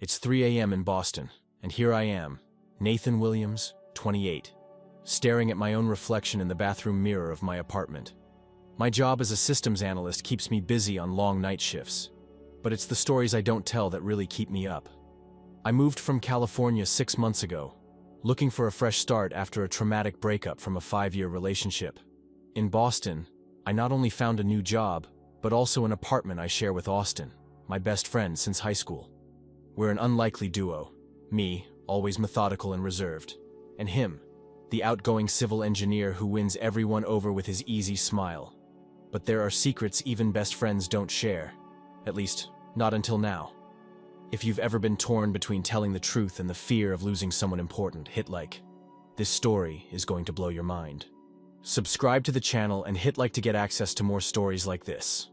It's 3 a.m. in Boston, and here I am, Nathan Williams, 28, staring at my own reflection in the bathroom mirror of my apartment. My job as a systems analyst keeps me busy on long night shifts, but it's the stories I don't tell that really keep me up. I moved from California 6 months ago, looking for a fresh start after a traumatic breakup from a 5-year relationship. In Boston, I not only found a new job, but also an apartment I share with Austin, my best friend since high school. We're an unlikely duo, me, always methodical and reserved, and him, the outgoing civil engineer who wins everyone over with his easy smile. But there are secrets even best friends don't share, at least, not until now. If you've ever been torn between telling the truth and the fear of losing someone important, hit like. This story is going to blow your mind. Subscribe to the channel and hit like to get access to more stories like this.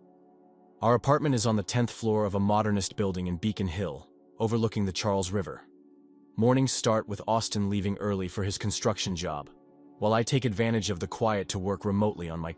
Our apartment is on the 10th floor of a modernist building in Beacon Hill, overlooking the Charles River. Mornings start with Austin leaving early for his construction job, while I take advantage of the quiet to work remotely on my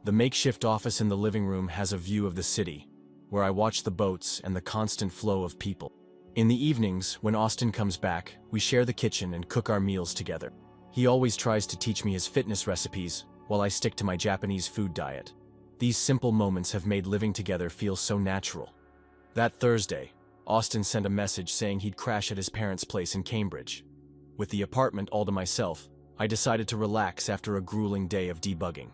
The makeshift office in the living room has a view of the city, where I watch the boats and the constant flow of people. In the evenings, when Austin comes back, we share the kitchen and cook our meals together. He always tries to teach me his fitness recipes, while I stick to my Japanese food diet. These simple moments have made living together feel so natural. That Thursday, Austin sent a message saying he'd crash at his parents' place in Cambridge. With the apartment all to myself, I decided to relax after a grueling day of debugging.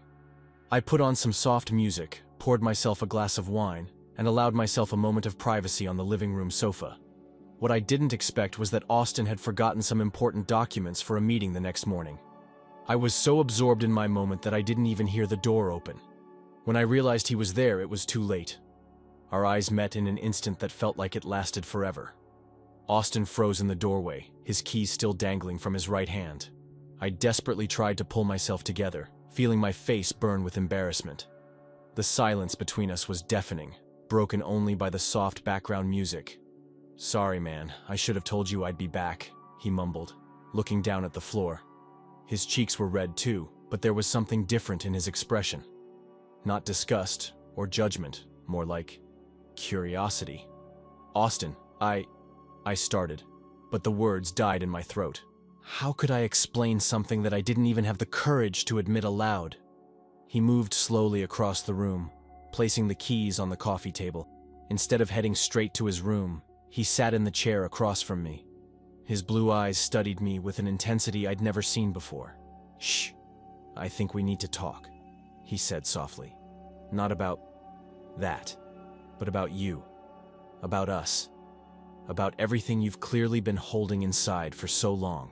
I put on some soft music, poured myself a glass of wine, and allowed myself a moment of privacy on the living room sofa. What I didn't expect was that Austin had forgotten some important documents for a meeting the next morning. I was so absorbed in my moment that I didn't even hear the door open. When I realized he was there, it was too late. Our eyes met in an instant that felt like it lasted forever. Austin froze in the doorway, his keys still dangling from his right hand. I desperately tried to pull myself together, feeling my face burn with embarrassment. The silence between us was deafening, broken only by the soft background music. "Sorry, man, I should have told you I'd be back," he mumbled, looking down at the floor. His cheeks were red too, but there was something different in his expression. Not disgust or judgment, more like curiosity. "Austin, I started, but the words died in my throat. How could I explain something that I didn't even have the courage to admit aloud? He moved slowly across the room, placing the keys on the coffee table. Instead of heading straight to his room, he sat in the chair across from me. His blue eyes studied me with an intensity I'd never seen before. "Shh, I think we need to talk," he said softly. "Not about that, but about you, about us, about everything you've clearly been holding inside for so long."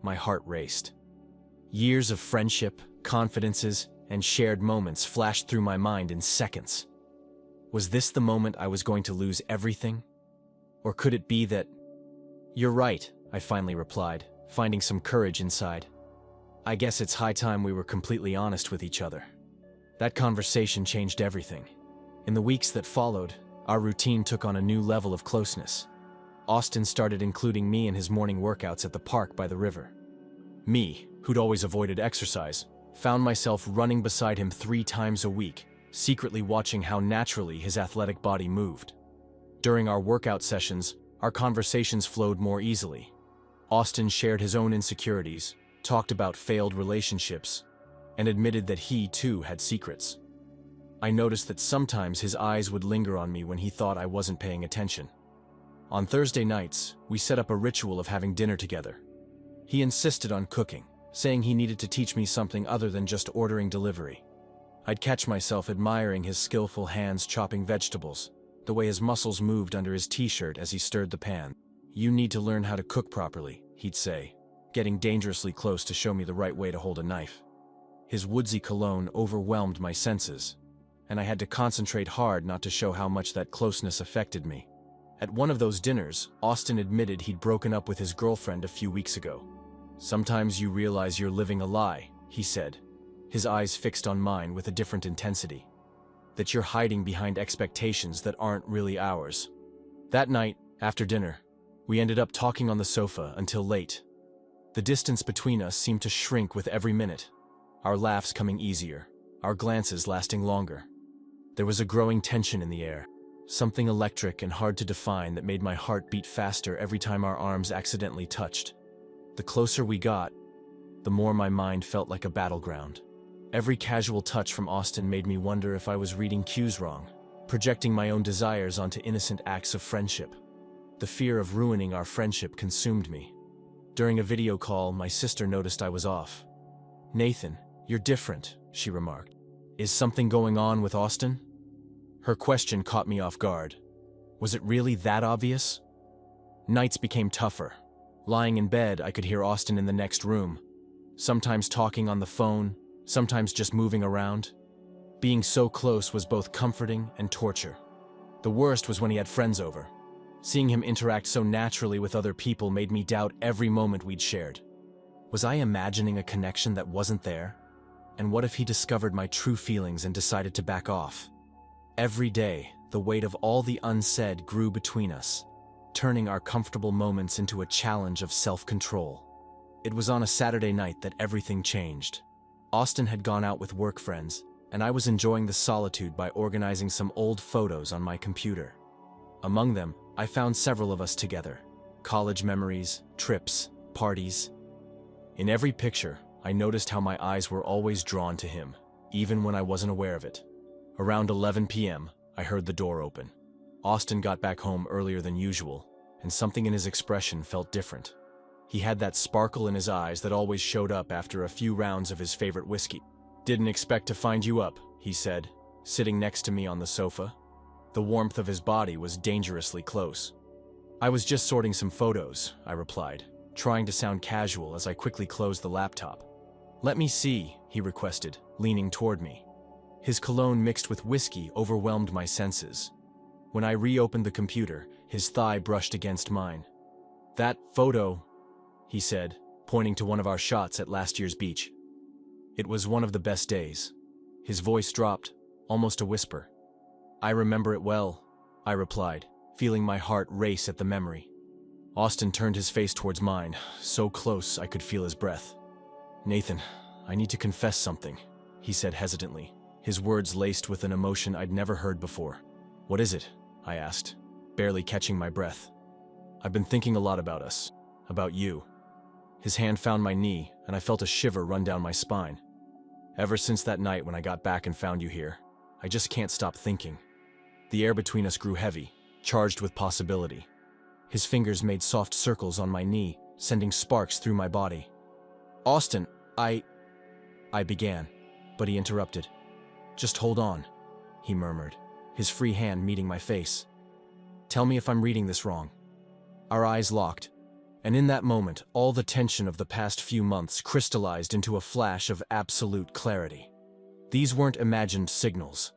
My heart raced. Years of friendship, confidences, and shared moments flashed through my mind in seconds. Was this the moment I was going to lose everything? Or could it be that— "You're right," I finally replied, finding some courage inside. "I guess it's high time we were completely honest with each other." That conversation changed everything. In the weeks that followed, our routine took on a new level of closeness. Austin started including me in his morning workouts at the park by the river. Me, who'd always avoided exercise, found myself running beside him 3 times a week, secretly watching how naturally his athletic body moved. During our workout sessions, our conversations flowed more easily. Austin shared his own insecurities, talked about failed relationships, and admitted that he, too, had secrets. I noticed that sometimes his eyes would linger on me when he thought I wasn't paying attention. On Thursday nights, we set up a ritual of having dinner together. He insisted on cooking, saying he needed to teach me something other than just ordering delivery. I'd catch myself admiring his skillful hands chopping vegetables, the way his muscles moved under his t-shirt as he stirred the pan. "You need to learn how to cook properly," he'd say, getting dangerously close to show me the right way to hold a knife. His woodsy cologne overwhelmed my senses, and I had to concentrate hard not to show how much that closeness affected me. At one of those dinners, Austin admitted he'd broken up with his girlfriend a few weeks ago. "Sometimes you realize you're living a lie," he said, his eyes fixed on mine with a different intensity. "That you're hiding behind expectations that aren't really ours." That night, after dinner, we ended up talking on the sofa until late. The distance between us seemed to shrink with every minute, our laughs coming easier, our glances lasting longer. There was a growing tension in the air, something electric and hard to define that made my heart beat faster every time our arms accidentally touched. The closer we got, the more my mind felt like a battleground. Every casual touch from Austin made me wonder if I was reading cues wrong, projecting my own desires onto innocent acts of friendship. The fear of ruining our friendship consumed me. During a video call, my sister noticed I was off. "Nathan, you're different," she remarked. "Is something going on with Austin?" Her question caught me off guard. Was it really that obvious? Nights became tougher. Lying in bed, I could hear Austin in the next room, sometimes talking on the phone, sometimes just moving around. Being so close was both comforting and torture. The worst was when he had friends over. Seeing him interact so naturally with other people made me doubt every moment we'd shared. Was I imagining a connection that wasn't there? And what if he discovered my true feelings and decided to back off? Every day, the weight of all the unsaid grew between us, turning our comfortable moments into a challenge of self-control. It was on a Saturday night that everything changed. Austin had gone out with work friends, and I was enjoying the solitude by organizing some old photos on my computer. Among them, I found several of us together. College memories, trips, parties. In every picture, I noticed how my eyes were always drawn to him, even when I wasn't aware of it. Around 11 p.m., I heard the door open. Austin got back home earlier than usual, and something in his expression felt different. He had that sparkle in his eyes that always showed up after a few rounds of his favorite whiskey. "Didn't expect to find you up," he said, sitting next to me on the sofa. The warmth of his body was dangerously close. "I was just sorting some photos," I replied, trying to sound casual as I quickly closed the laptop. "Let me see," he requested, leaning toward me. His cologne mixed with whiskey overwhelmed my senses. When I reopened the computer, his thigh brushed against mine. "That photo," he said, pointing to one of our shots at last year's beach. "It was one of the best days." His voice dropped, almost a whisper. "I remember it well," I replied, feeling my heart race at the memory. Austin turned his face towards mine, so close I could feel his breath. "Nathan, I need to confess something," he said hesitantly, his words laced with an emotion I'd never heard before. "What is it?" I asked, barely catching my breath. "I've been thinking a lot about us, about you." His hand found my knee, and I felt a shiver run down my spine. "Ever since that night when I got back and found you here, I just can't stop thinking." The air between us grew heavy, charged with possibility. His fingers made soft circles on my knee, sending sparks through my body. "Austin, I began, but he interrupted. "Just hold on," he murmured, his free hand meeting my face. "Tell me if I'm reading this wrong." Our eyes locked, and in that moment, all the tension of the past few months crystallized into a flash of absolute clarity. These weren't imagined signals,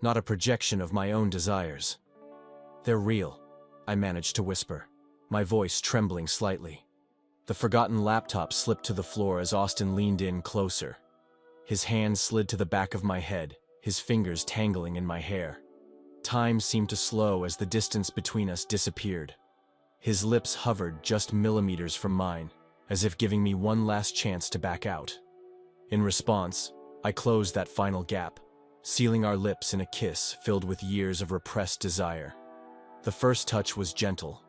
not a projection of my own desires. "They're real," I managed to whisper, my voice trembling slightly. The forgotten laptop slipped to the floor as Austin leaned in closer. His hand slid to the back of my head, his fingers tangling in my hair. Time seemed to slow as the distance between us disappeared. His lips hovered just millimeters from mine, as if giving me one last chance to back out. In response, I closed that final gap, sealing our lips in a kiss filled with years of repressed desire. The first touch was gentle,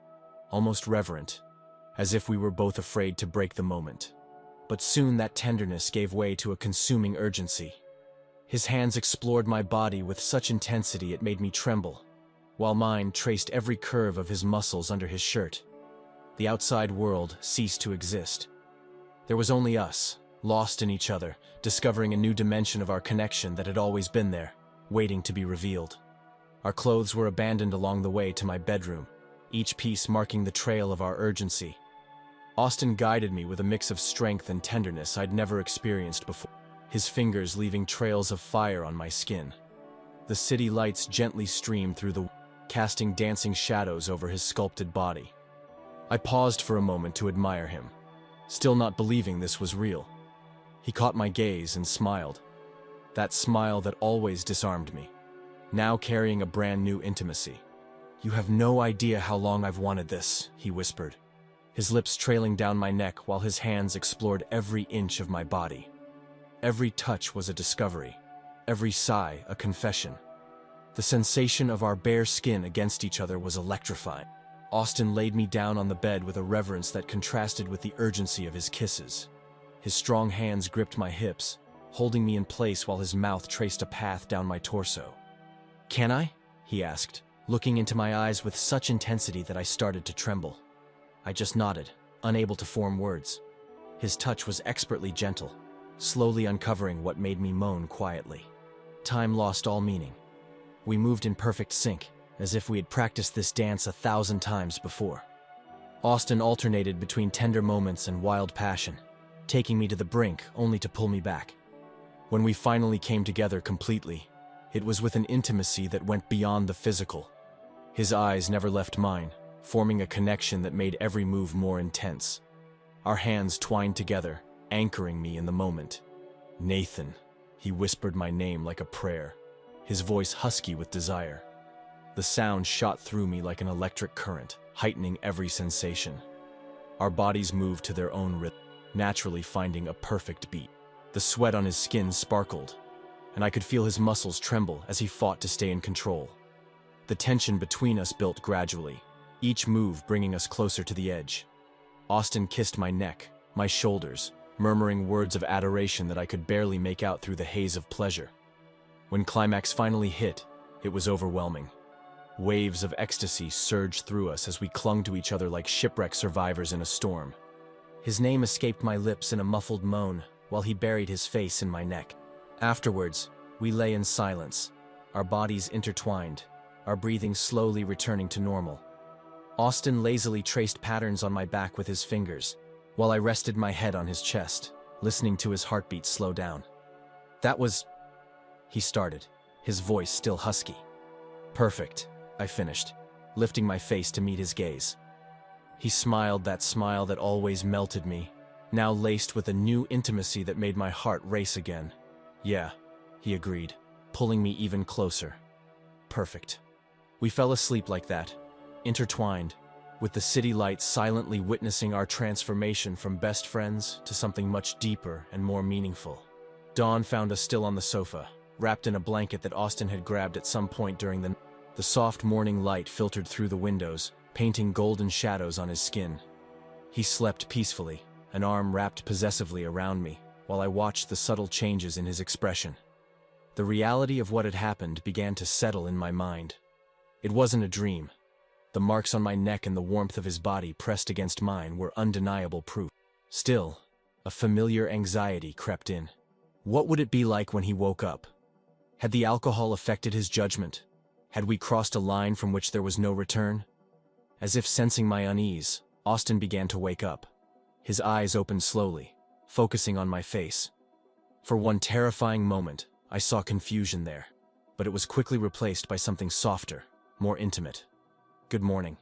almost reverent, as if we were both afraid to break the moment. But soon that tenderness gave way to a consuming urgency. His hands explored my body with such intensity it made me tremble, while mine traced every curve of his muscles under his shirt. The outside world ceased to exist. There was only us, lost in each other, discovering a new dimension of our connection that had always been there, waiting to be revealed. Our clothes were abandoned along the way to my bedroom, each piece marking the trail of our urgency. Austin guided me with a mix of strength and tenderness I'd never experienced before, his fingers leaving trails of fire on my skin. The city lights gently streamed through the casting dancing shadows over his sculpted body. I paused for a moment to admire him, still not believing this was real. He caught my gaze and smiled, that smile that always disarmed me, now carrying a brand new intimacy. "You have no idea how long I've wanted this," he whispered, his lips trailing down my neck while his hands explored every inch of my body. Every touch was a discovery, every sigh a confession. The sensation of our bare skin against each other was electrifying. Austin laid me down on the bed with a reverence that contrasted with the urgency of his kisses. His strong hands gripped my hips, holding me in place while his mouth traced a path down my torso. "Can I?" he asked, looking into my eyes with such intensity that I started to tremble. I just nodded, unable to form words. His touch was expertly gentle, slowly uncovering what made me moan quietly. Time lost all meaning. We moved in perfect sync, as if we had practiced this dance 1,000 times before. Austin alternated between tender moments and wild passion, taking me to the brink only to pull me back. When we finally came together completely, it was with an intimacy that went beyond the physical. His eyes never left mine, forming a connection that made every move more intense. Our hands twined together, anchoring me in the moment. "Nathan," he whispered my name like a prayer, his voice husky with desire. The sound shot through me like an electric current, heightening every sensation. Our bodies moved to their own rhythm, naturally finding a perfect beat. The sweat on his skin sparkled, and I could feel his muscles tremble as he fought to stay in control. The tension between us built gradually, each move bringing us closer to the edge. Austin kissed my neck, my shoulders, murmuring words of adoration that I could barely make out through the haze of pleasure. When climax finally hit, it was overwhelming. Waves of ecstasy surged through us as we clung to each other like shipwreck survivors in a storm. His name escaped my lips in a muffled moan while he buried his face in my neck. Afterwards, we lay in silence, our bodies intertwined, our breathing slowly returning to normal. Austin lazily traced patterns on my back with his fingers, while I rested my head on his chest, listening to his heartbeat slow down. "That was..." he started, his voice still husky. "Perfect," I finished, lifting my face to meet his gaze. He smiled that smile that always melted me, now laced with a new intimacy that made my heart race again. "Yeah," he agreed, pulling me even closer. "Perfect." We fell asleep like that, intertwined, with the city lights silently witnessing our transformation from best friends to something much deeper and more meaningful. Dawn found us still on the sofa, wrapped in a blanket that Austin had grabbed at some point during the night. The soft morning light filtered through the windows, painting golden shadows on his skin. He slept peacefully, an arm wrapped possessively around me, while I watched the subtle changes in his expression. The reality of what had happened began to settle in my mind. It wasn't a dream. The marks on my neck and the warmth of his body pressed against mine were undeniable proof. Still, a familiar anxiety crept in. What would it be like when he woke up? Had the alcohol affected his judgment? Had we crossed a line from which there was no return? As if sensing my unease, Austin began to wake up. His eyes opened slowly, focusing on my face. For one terrifying moment, I saw confusion there, but it was quickly replaced by something softer, more intimate. "Good morning,"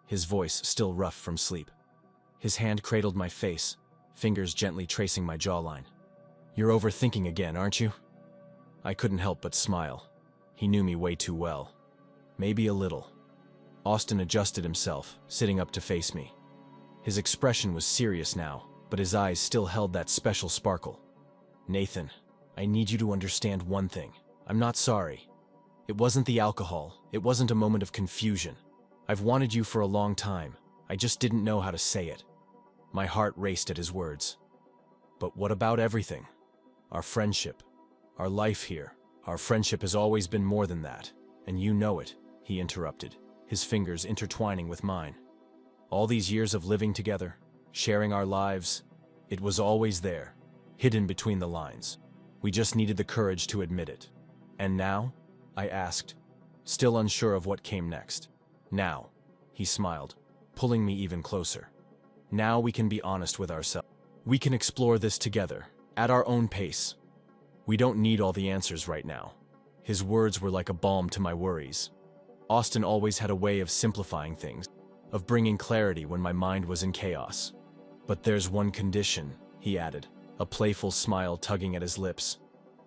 his voice still rough from sleep. His hand cradled my face, fingers gently tracing my jawline. "You're overthinking again, aren't you?" I couldn't help but smile. He knew me way too well. Maybe a little. Austin adjusted himself, sitting up to face me. His expression was serious now, but his eyes still held that special sparkle. "Nathan, I need you to understand one thing. I'm not sorry. It wasn't the alcohol. It wasn't a moment of confusion. I've wanted you for a long time. I just didn't know how to say it." My heart raced at his words. "But what about everything? Our friendship, our life here. Our friendship has always been more than that, and you know it," he interrupted, his fingers intertwining with mine. "All these years of living together, sharing our lives, it was always there, hidden between the lines. We just needed the courage to admit it. And now?" I asked, still unsure of what came next. "Now," he smiled, pulling me even closer. "Now we can be honest with ourselves. We can explore this together, at our own pace. We don't need all the answers right now." His words were like a balm to my worries. Austin always had a way of simplifying things, of bringing clarity when my mind was in chaos. "But there's one condition," he added, a playful smile tugging at his lips.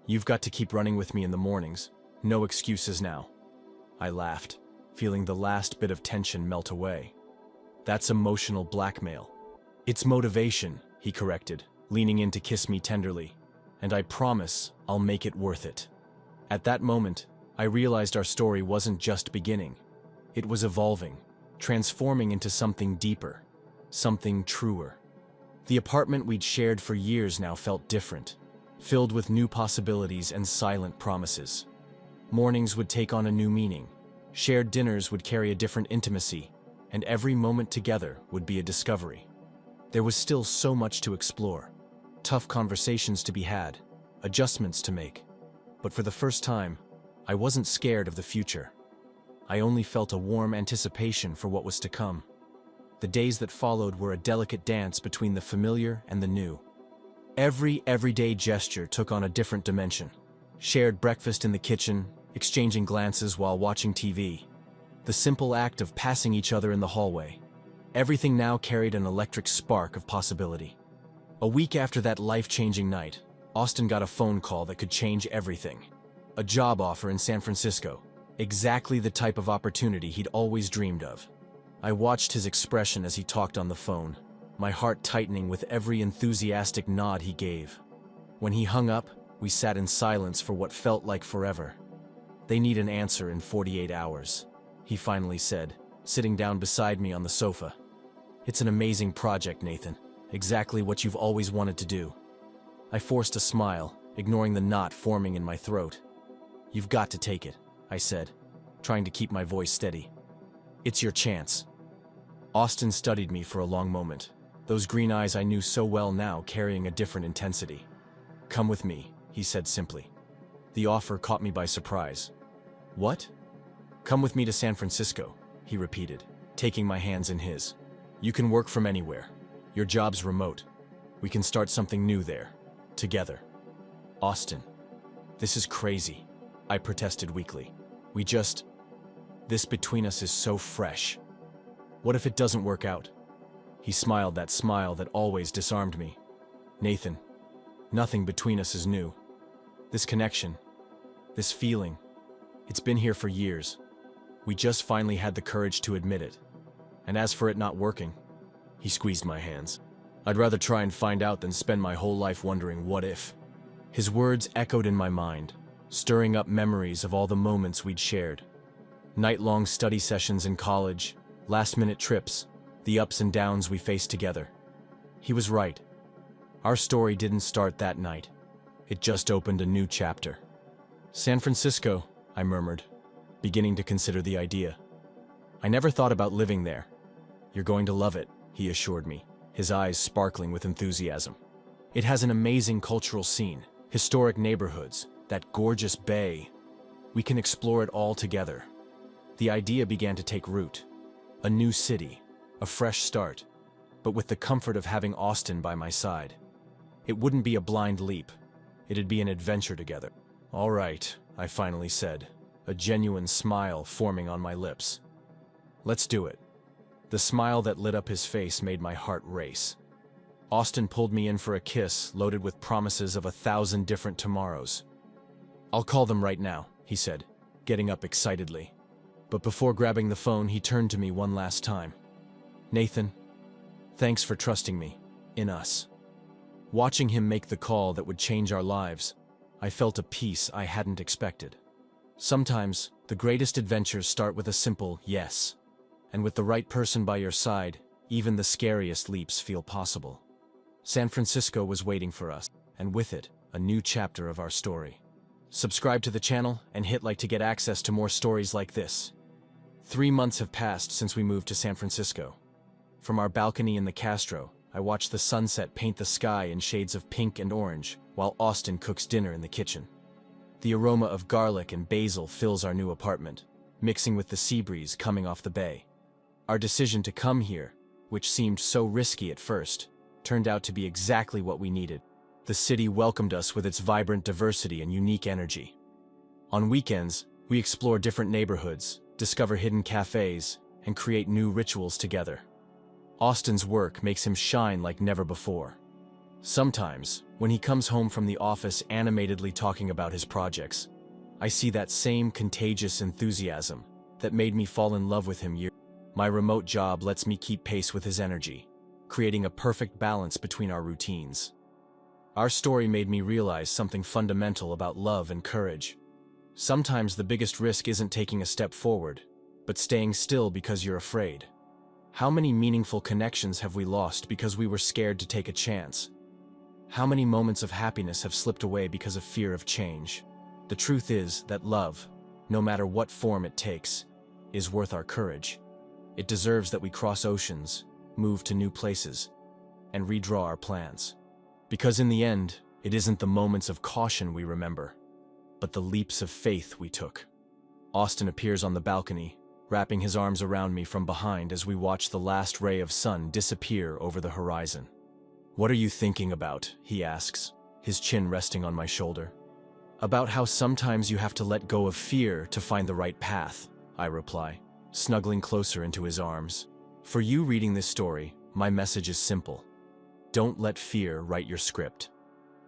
"You've got to keep running with me in the mornings. No excuses now." I laughed, feeling the last bit of tension melt away. "That's emotional blackmail." "It's motivation," he corrected, leaning in to kiss me tenderly. "And I promise I'll make it worth it." At that moment, I realized our story wasn't just beginning. It was evolving, transforming into something deeper, something truer. The apartment we'd shared for years now felt different, filled with new possibilities and silent promises. Mornings would take on a new meaning, shared dinners would carry a different intimacy, and every moment together would be a discovery. There was still so much to explore, tough conversations to be had, adjustments to make. But for the first time, I wasn't scared of the future. I only felt a warm anticipation for what was to come. The days that followed were a delicate dance between the familiar and the new. Every everyday gesture took on a different dimension. Shared breakfast in the kitchen, exchanging glances while watching TV. The simple act of passing each other in the hallway. Everything now carried an electric spark of possibility. A week after that life-changing night, Austin got a phone call that could change everything. A job offer in San Francisco, exactly the type of opportunity he'd always dreamed of. I watched his expression as he talked on the phone, my heart tightening with every enthusiastic nod he gave. When he hung up, we sat in silence for what felt like forever. "They need an answer in 48 hours, he finally said, sitting down beside me on the sofa. "It's an amazing project, Nathan. Exactly what you've always wanted to do." I forced a smile, ignoring the knot forming in my throat. "You've got to take it," I said, trying to keep my voice steady. "It's your chance." Austin studied me for a long moment, those green eyes I knew so well now carrying a different intensity. "Come with me," he said simply. The offer caught me by surprise. "What?" "Come with me to San Francisco," he repeated, taking my hands in his. "You can work from anywhere. Your job's remote. We can start something new there, together." "Austin, this is crazy," I protested weakly. This between us is so fresh. What if it doesn't work out?" He smiled that smile that always disarmed me. "Nathan, nothing between us is new. This connection, this feeling, it's been here for years. We just finally had the courage to admit it. And as for it not working," he squeezed my hands. "I'd rather try and find out than spend my whole life wondering what if." His words echoed in my mind, stirring up memories of all the moments we'd shared. Night-long study sessions in college, last-minute trips, the ups and downs we faced together. He was right. Our story didn't start that night. It just opened a new chapter. "San Francisco," I murmured, beginning to consider the idea. "I never thought about living there." "You're going to love it," he assured me, his eyes sparkling with enthusiasm. "It has an amazing cultural scene, historic neighborhoods, that gorgeous bay. We can explore it all together." The idea began to take root. A new city, a fresh start, but with the comfort of having Austin by my side. It wouldn't be a blind leap. It'd be an adventure together. "All right," I finally said, a genuine smile forming on my lips. "Let's do it." The smile that lit up his face made my heart race. Austin pulled me in for a kiss loaded with promises of 1,000 different tomorrows. "I'll call them right now," he said, getting up excitedly. But before grabbing the phone, he turned to me one last time. "Nathan, thanks for trusting me, in us." Watching him make the call that would change our lives, I felt a peace I hadn't expected. Sometimes, the greatest adventures start with a simple yes. And with the right person by your side, even the scariest leaps feel possible. San Francisco was waiting for us, and with it, a new chapter of our story. Subscribe to the channel and hit like to get access to more stories like this. 3 months have passed since we moved to San Francisco. From our balcony in the Castro, I watch the sunset paint the sky in shades of pink and orange, while Austin cooks dinner in the kitchen. The aroma of garlic and basil fills our new apartment, mixing with the sea breeze coming off the bay. Our decision to come here, which seemed so risky at first, turned out to be exactly what we needed. The city welcomed us with its vibrant diversity and unique energy. On weekends, we explore different neighborhoods, discover hidden cafes, and create new rituals together. Austin's work makes him shine like never before. Sometimes, when he comes home from the office animatedly talking about his projects, I see that same contagious enthusiasm that made me fall in love with him years ago. My remote job lets me keep pace with his energy, creating a perfect balance between our routines. Our story made me realize something fundamental about love and courage. Sometimes the biggest risk isn't taking a step forward, but staying still because you're afraid. How many meaningful connections have we lost because we were scared to take a chance? How many moments of happiness have slipped away because of fear of change? The truth is that love, no matter what form it takes, is worth our courage. It deserves that we cross oceans, move to new places, and redraw our plans. Because in the end, it isn't the moments of caution we remember, but the leaps of faith we took. Austin appears on the balcony, wrapping his arms around me from behind as we watch the last ray of sun disappear over the horizon. "What are you thinking about?" he asks, his chin resting on my shoulder. "About how sometimes you have to let go of fear to find the right path," I reply, snuggling closer into his arms. For you reading this story, my message is simple. Don't let fear write your script.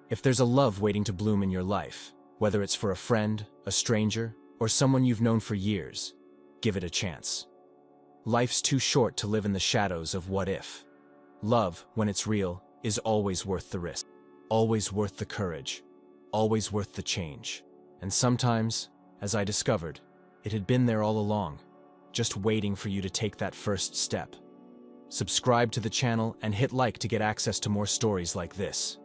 If there's a love waiting to bloom in your life, whether it's for a friend, a stranger, or someone you've known for years, give it a chance. Life's too short to live in the shadows of what if. Love, when it's real, is always worth the risk, always worth the courage, always worth the change. And sometimes, as I discovered, it had been there all along, just waiting for you to take that first step. Subscribe to the channel and hit like to get access to more stories like this.